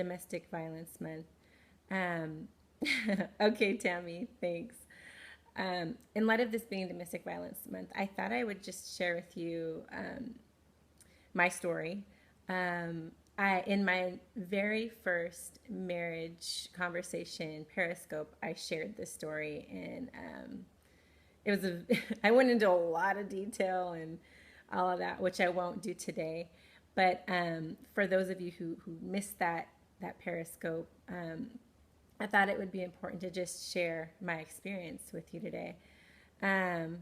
Domestic Violence Month. Um, okay, Tammy, thanks. In light of this being Domestic Violence Month, I thought I would just share with you my story. In my very first marriage conversation, Periscope, I shared this story, and it was a. I went into a lot of detail and all of that, which I won't do today. But for those of you who missed that Periscope, I thought it would be important to just share my experience with you today. Um,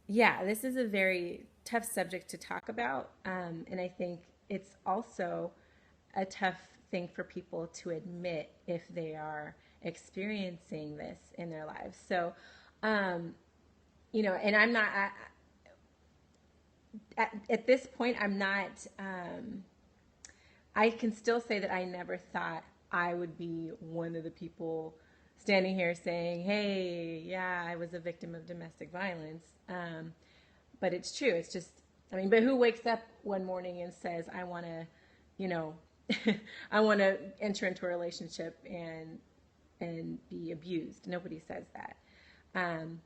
yeah, this is a very tough subject to talk about, and I think it's also a tough thing for people to admit if they are experiencing this in their lives. So, um, and I'm not at this point. I'm not. I can still say that I never thought I would be one of the people standing here saying, "Hey, yeah, I was a victim of domestic violence." But it's true. It's just, I mean, but who wakes up one morning and says, "I want to, you know, I want to enter into a relationship and be abused"? Nobody says that. Um,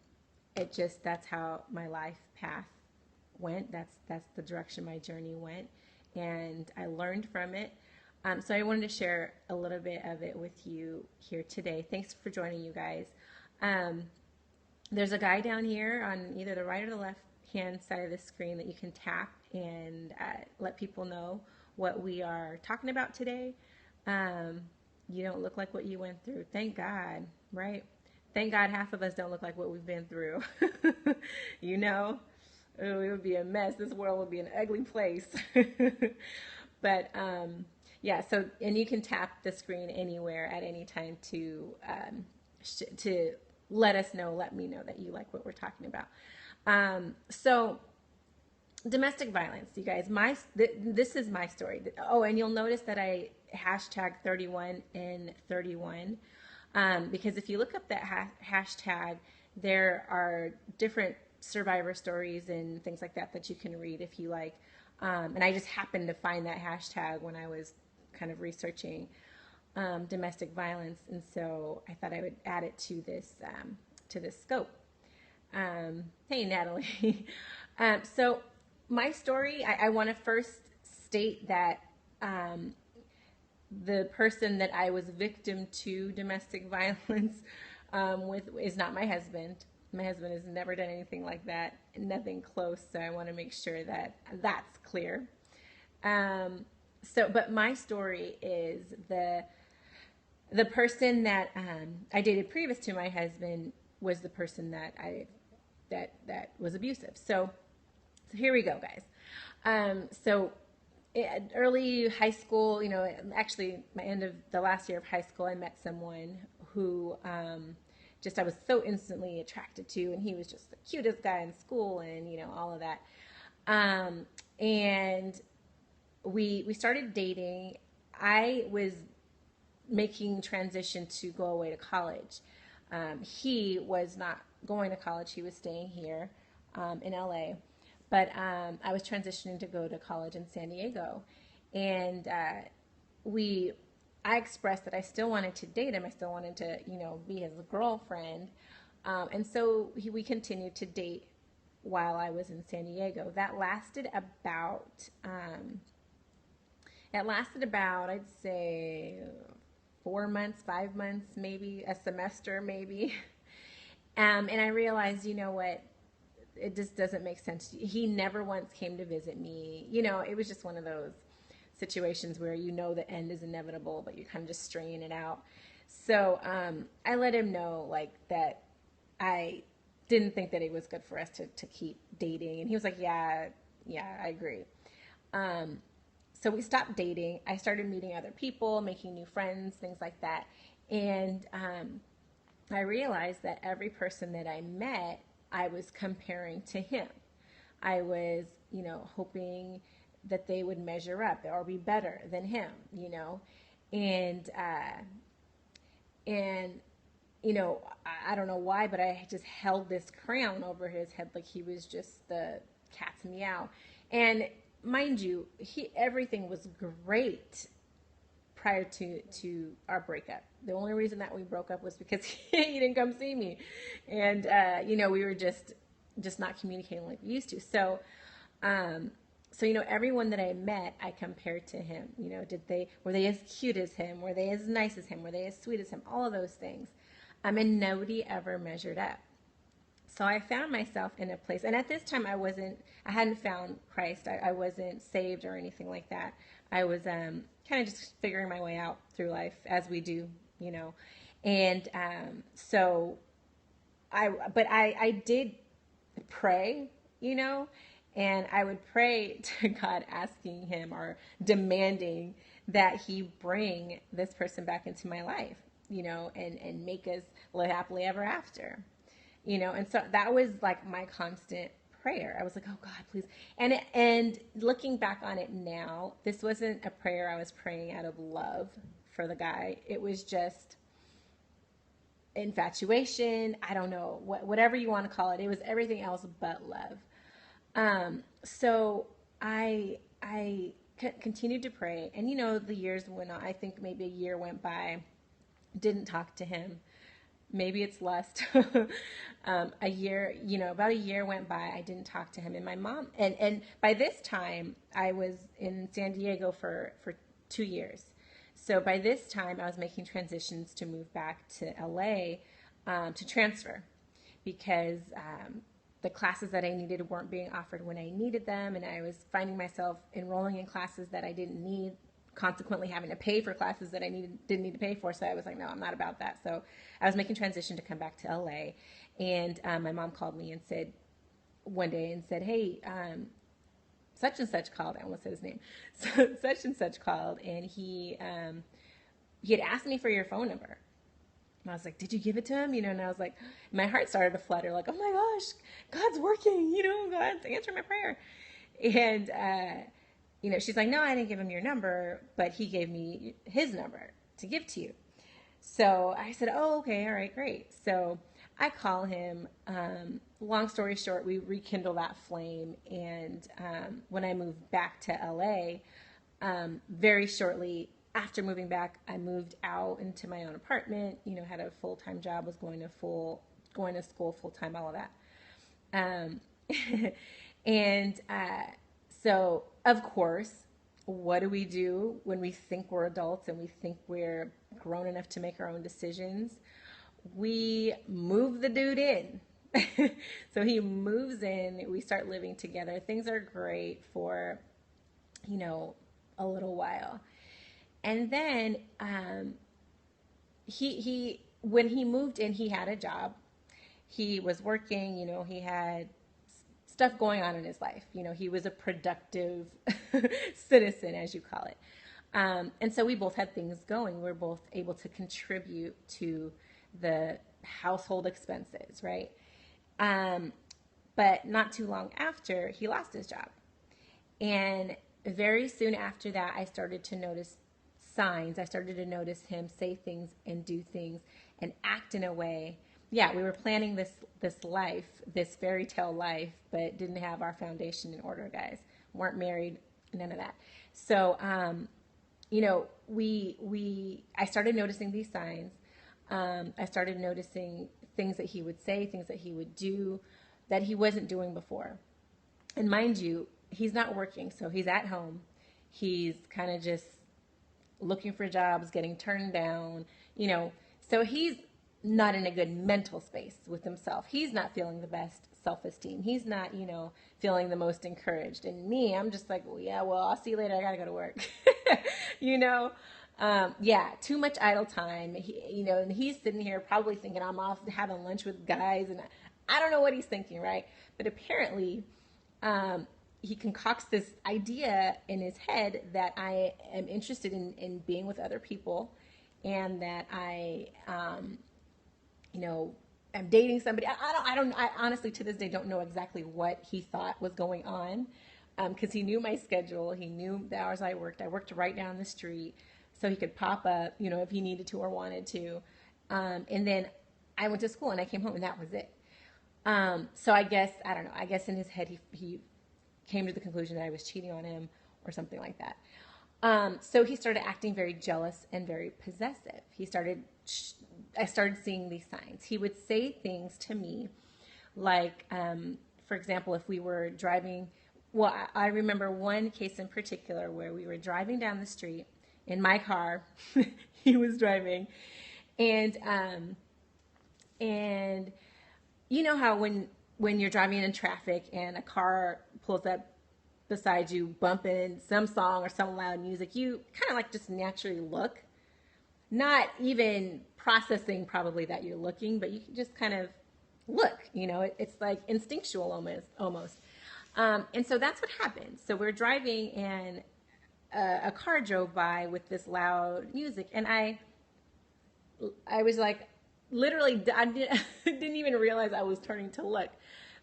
it just that's how my life path went. That's the direction my journey went, and I learned from it. So I wanted to share a little bit of it with you here today. Thanks for joining, you guys. Um, there's a guy down here on either the right or the left hand side of the screen that you can tap and let people know what we are talking about today. Um, you don't look like what you went through. Thank God, right? Thank God half of us don't look like what we've been through. you know, oh, it would be a mess. This world would be an ugly place. but yeah, so and you can tap the screen anywhere at any time to let us know, let me know that you like what we're talking about. So domestic violence, you guys. This is my story. Oh, and you'll notice that I hashtag 31 and 31 because if you look up that hashtag, there are different survivor stories and things like that that you can read if you like. And I just happened to find that hashtag when I was kind of researching domestic violence, and so I thought I would add it to this scope. Hey, Natalie. So my story, I want to first state that um, the person that I was victim to domestic violence with is not my husband. My husband has never done anything like that, nothing close. So I want to make sure that that's clear. But my story is the person that I dated previous to my husband was the person that was abusive. So here we go, guys. So early high school, actually my end of the last year of high school, I met someone who just I was so instantly attracted to, and he was just the cutest guy in school, and all of that. And we started dating. I was making transition to go away to college. He was not going to college; he was staying here in LA. But I was transitioning to go to college in San Diego, and we. I expressed that I still wanted to date him. I still wanted to, be his girlfriend, and so we continued to date while I was in San Diego. That lasted about I'd say 4 months, 5 months, maybe a semester, maybe. And I realized, you know what, it just doesn't make sense. He never once came to visit me. It was just one of those situations where the end is inevitable, but you're kind of just stringing it out. So I let him know like that I didn't think that it was good for us to keep dating, and he was like, yeah, yeah, I agree. Um, so we stopped dating. I started meeting other people, making new friends, things like that, and I realized that every person that I met, I was comparing to him. I was, hoping that they would measure up or be better than him. And and I don't know why, but I just held this crown over his head like he was just the cat's meow. And mind you, he everything was great prior to our breakup. The only reason that we broke up was because he didn't come see me, and we were just not communicating like we used to. So everyone that I met, I compared to him. Were they as cute as him? Were they as nice as him? Were they as sweet as him? All of those things. And nobody ever measured up. So I found myself in a place, and at this time I hadn't found Christ. I wasn't saved or anything like that. I was kind of just figuring my way out through life as we do, And so I did pray, and I would pray to God, asking him or demanding that he bring this person back into my life, and make us live happily ever after. And so that was like my constant prayer. I was like, oh God, please. And looking back on it now, this wasn't a prayer I was praying out of love for the guy. It was just infatuation. I don't know, whatever you want to call it. It was everything else but love. So I continued to pray, and the years went on. I think maybe a year went by, didn't talk to him. Maybe it's lust. About a year went by. I didn't talk to him. And my mom, and by this time I was in San Diego for 2 years. So by this time I was making transitions to move back to LA, to transfer, because the classes that I needed weren't being offered when I needed them. And I was finding myself enrolling in classes that I didn't need, consequently having to pay for classes that I didn't need to pay for. So I was like, no, I'm not about that. So I was making transition to come back to LA, and my mom called me and said one day, hey, such and such called. I almost said his name. So such and such called, and he had asked me for your phone number. And I was like, did you give it to him? And I was like, my heart started to flutter, like, oh my gosh, God's working, God's answering my prayer. And she's like, no, I didn't give him your number, but he gave me his number to give to you. So I said, oh, okay, all right, great. So I call him. Long story short, we rekindle that flame. And when I moved back to LA, very shortly after moving back, I moved out into my own apartment, had a full-time job, was going to school full-time, all of that. So, of course, what do we do when we think we're adults and we think we're grown enough to make our own decisions? We move the dude in. So he moves in, we start living together. Things are great for, a little while. And then when he moved in, he had a job. He was working, he had stuff going on in his life. He was a productive citizen, as you call it. And so we both had things going. We were both able to contribute to the household expenses, right? But not too long after, he lost his job. And very soon after that, I started to notice signs. I started to notice him say things and do things and act in a way. Yeah, we were planning this life, this fairy tale life, but didn't have our foundation in order, guys. Weren't married, none of that. So, I started noticing these signs. I started noticing things that he would say, things that he would do that he wasn't doing before. And mind you, he's not working, so he's at home. He's kind of just looking for jobs, getting turned down, So he's not in a good mental space with himself. He's not feeling the best self-esteem. He's not, feeling the most encouraged. And me, I'm just like, I'll see you later. I got to go to work. Too much idle time. And he's sitting here probably thinking I'm off having lunch with guys, and I don't know what he's thinking, right? But apparently, he concocts this idea in his head that I am interested in being with other people, and that I, am dating somebody. I honestly to this day don't know exactly what he thought was going on, because he knew my schedule. He knew the hours I worked. I worked right down the street, so he could pop up, if he needed to or wanted to. And then I went to school and I came home, and that was it. So I guess, I don't know, I guess in his head he came to the conclusion that I was cheating on him or something like that. So he started acting very jealous and very possessive. I started seeing these signs. He would say things to me like, for example, if we were driving, well, I remember one case in particular where we were driving down the street in my car. He was driving, and and you know how when you're driving in traffic and a car pulls up beside you, bumping some song or some loud music, you kind of like just naturally look, not even processing probably that you're looking, but you can just kind of look. It's like instinctual almost. And so that's what happened. So we're driving, and a car drove by with this loud music, and I was like, literally, I didn't even realize I was turning to look,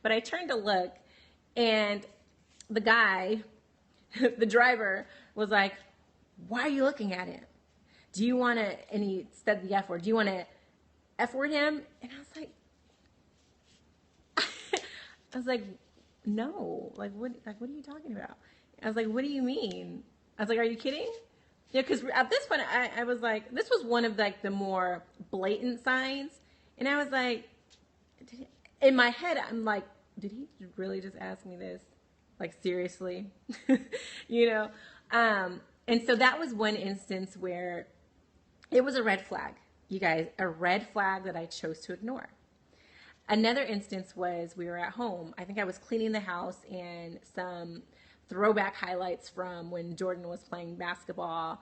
but I turned to look, and the guy, the driver, was like, "Why are you looking at him? Do you want to?" And he said the F word. "Do you want to F word him?" And I was like, "No. Like what are you talking about?" I was like, "What do you mean?" I was like, "Are you kidding?" Yeah, because at this point, I was like, this was one of like the more blatant signs, and I was like, in my head, I'm like, did he really just ask me this? Like, seriously? you know? And so that was one instance where it was a red flag, you guys, a red flag that I chose to ignore. Another instance was we were at home. I think I was cleaning the house, and some throwback highlights from when Jordan was playing basketball,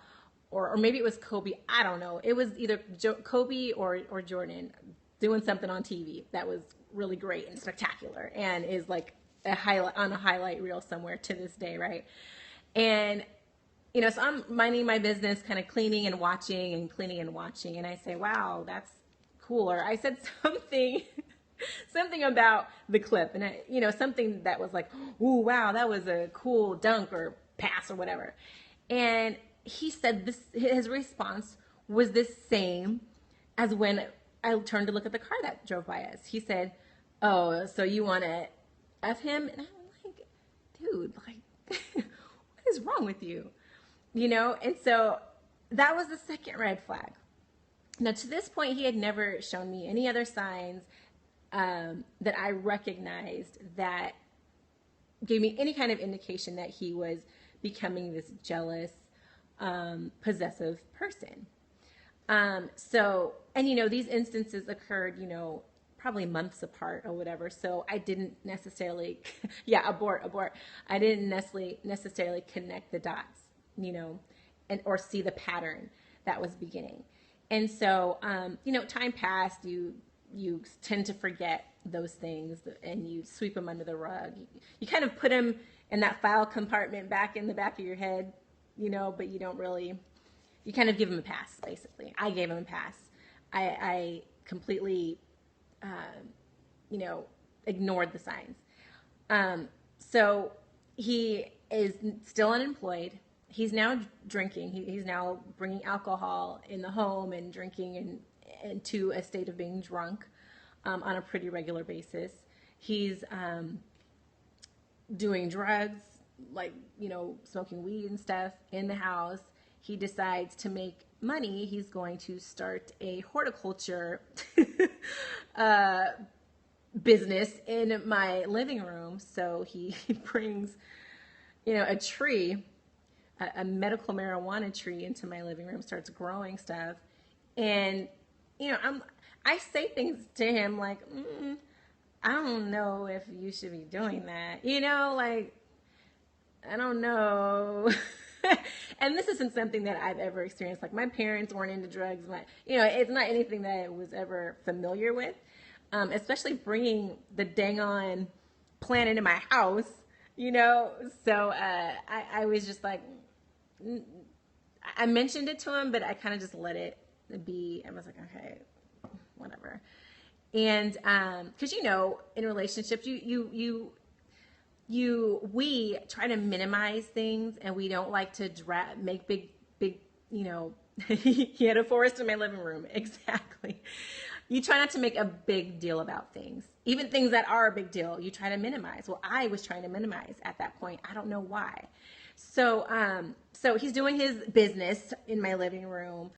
or maybe it was Kobe. I don't know. It was either Kobe or Jordan doing something on TV that was really great and spectacular, and is like a highlight on a highlight reel somewhere to this day, right? And so I'm minding my business, kind of cleaning and watching, and I say, "Wow, that's cool." Or I said something about the clip, and something that was like, "Ooh, wow, that was a cool dunk or pass or whatever." And he said this. His response was the same as when I turned to look at the car that drove by us. He said, "Oh, so you want to F him?" And I'm like, "Dude, like, what is wrong with you?" And so that was the second red flag. Now, to this point, he had never shown me any other signs that I recognized that gave me any kind of indication that he was becoming this jealous, possessive person. These instances occurred, probably months apart or whatever. So I didn't necessarily, abort. I didn't necessarily connect the dots, or see the pattern that was beginning. And so, time passed. You tend to forget those things, and you sweep them under the rug. You kind of put them in that file compartment back in the back of your head, but you don't really, you kind of give them a pass, basically. I gave him a pass. I completely, ignored the signs. So he is still unemployed. He's now drinking. He's now bringing alcohol in the home and drinking into a state of being drunk on a pretty regular basis. He's doing drugs, like, smoking weed and stuff in the house. He decides to make money. He's going to start a horticulture business in my living room. So he brings, a tree, a medical marijuana tree into my living room, starts growing stuff. And, I say things to him like, I don't know if you should be doing that. Like, I don't know. And this isn't something that I've ever experienced. Like, my parents weren't into drugs. It's not anything that I was ever familiar with, especially bringing the dang on plant into my house, So I was just like, I mentioned it to him, but I kind of just let it be. I was like, okay, whatever. And because in relationships, we try to minimize things, and we don't like to make big. He had a forest in my living room. Exactly. You try not to make a big deal about things, even things that are a big deal. You try to minimize. Well, I was trying to minimize at that point. I don't know why. So he's doing his business in my living room.